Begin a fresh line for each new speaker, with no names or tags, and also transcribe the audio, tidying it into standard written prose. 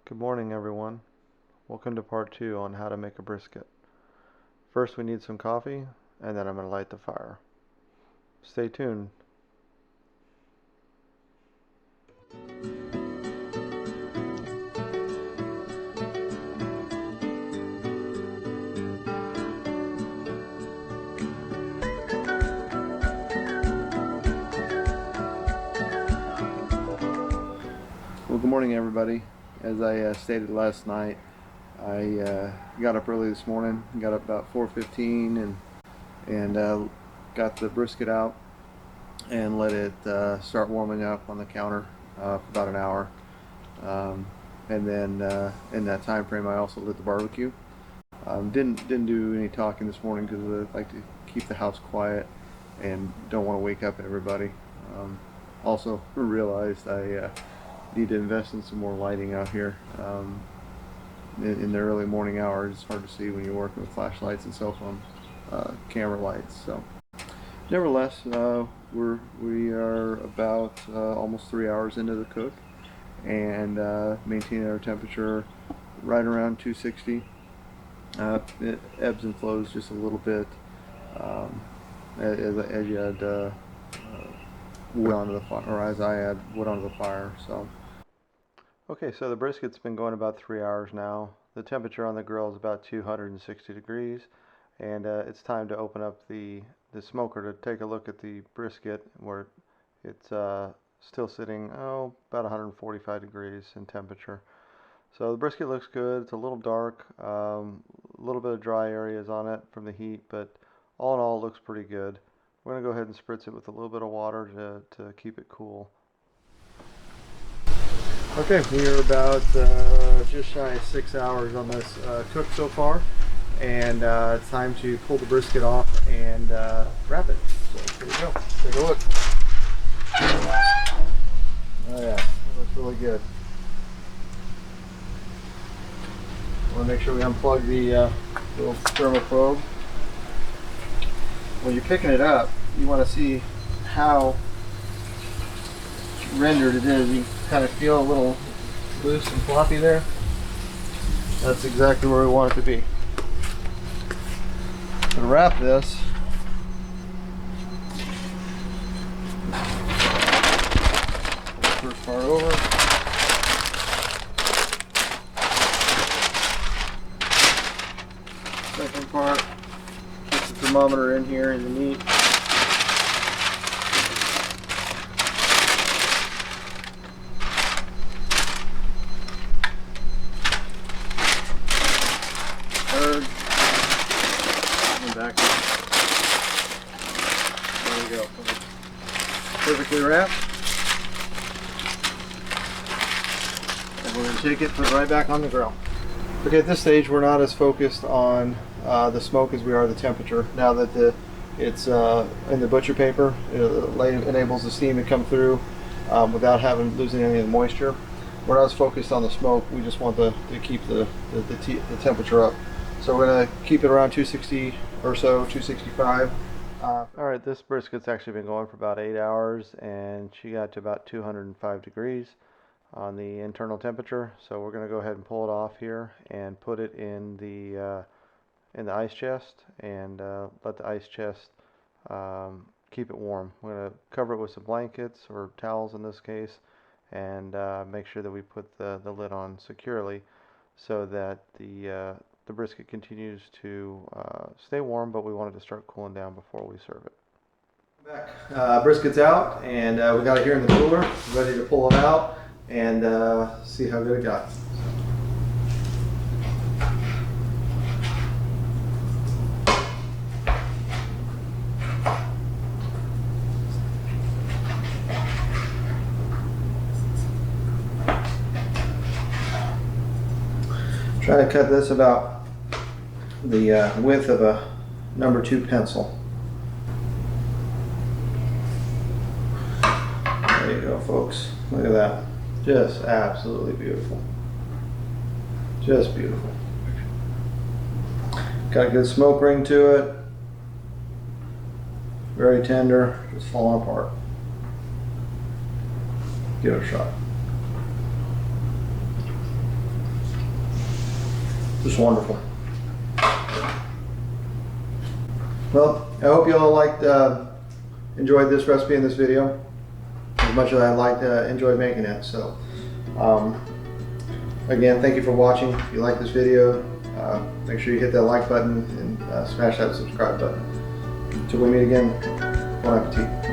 Good morning, everyone. Welcome to part 2 on how to make a brisket. First we need some coffee, and then I'm going to light the fire. Stay tuned. Well, good morning, everybody. As I stated last night, I got up early this morning. Got up about 4:15 and got the brisket out and let it start warming up on the counter for about an hour. And then in that time frame, I also lit the barbecue. Didn't do any talking this morning because I like to keep the house quiet and don't want to wake up everybody. Also realized I need to invest in some more lighting out here. In the early morning hours, it's hard to see when you're working with flashlights and cell phone camera lights. So, nevertheless, we are about almost 3 hours into the cook, and maintaining our temperature right around 260. It ebbs and flows just a little bit as you add wood onto the fire, or as I add wood onto the fire. Okay, so the brisket's been going about 3 hours now. The temperature on the grill is about 260 degrees, and it's time to open up the smoker to take a look at the brisket, where it's still sitting about 145 degrees in temperature. So the brisket looks good. It's a little dark, a little bit of dry areas on it from the heat, but all in all it looks pretty good. We're going to go ahead and spritz it with a little bit of water to keep it cool. Okay, we are about just shy of 6 hours on this cook so far, and it's time to pull the brisket off and wrap it. So here we go. Take a look. Oh yeah, that looks really good. I want to make sure we unplug the little thermal probe. When you're picking it up, you want to see how rendered it is. You kind of feel a little loose and floppy there. That's exactly where we want it to be. To wrap this, first part over. Second part, get the thermometer in here in the meat. Third, and back. There we go. Perfectly wrapped. And we're going to take it, put it right back on the grill. Okay, at this stage we're not as focused on the smoke as we are the temperature. Now that it's in the butcher paper, it enables the steam to come through without losing any of the moisture. We're not as focused on the smoke. We just want to keep the temperature up. So we're going to keep it around 260 or so, 265. Alright, this brisket's actually been going for about 8 hours, and she got to about 205 degrees on the internal temperature. So we're going to go ahead and pull it off here and put it in the ice chest, and let the ice chest keep it warm. We're going to cover it with some blankets or towels in this case, and make sure that we put the lid on securely so that the brisket continues to stay warm, but we want it to start cooling down before we serve it. Back. Brisket's out, and we got it here in the cooler, ready to pull it out and see how good it got. Try to cut this about the width of a number 2 pencil. There you go, folks. Look at that. Just absolutely beautiful. Just beautiful. Got a good smoke ring to it. Very tender, just falling apart. Give it a shot. Just wonderful. Well, I hope you all enjoyed this recipe in this video as much as I enjoyed making it. So, again, thank you for watching. If you like this video, make sure you hit that like button and smash that subscribe button. Until we meet again, bon appetit.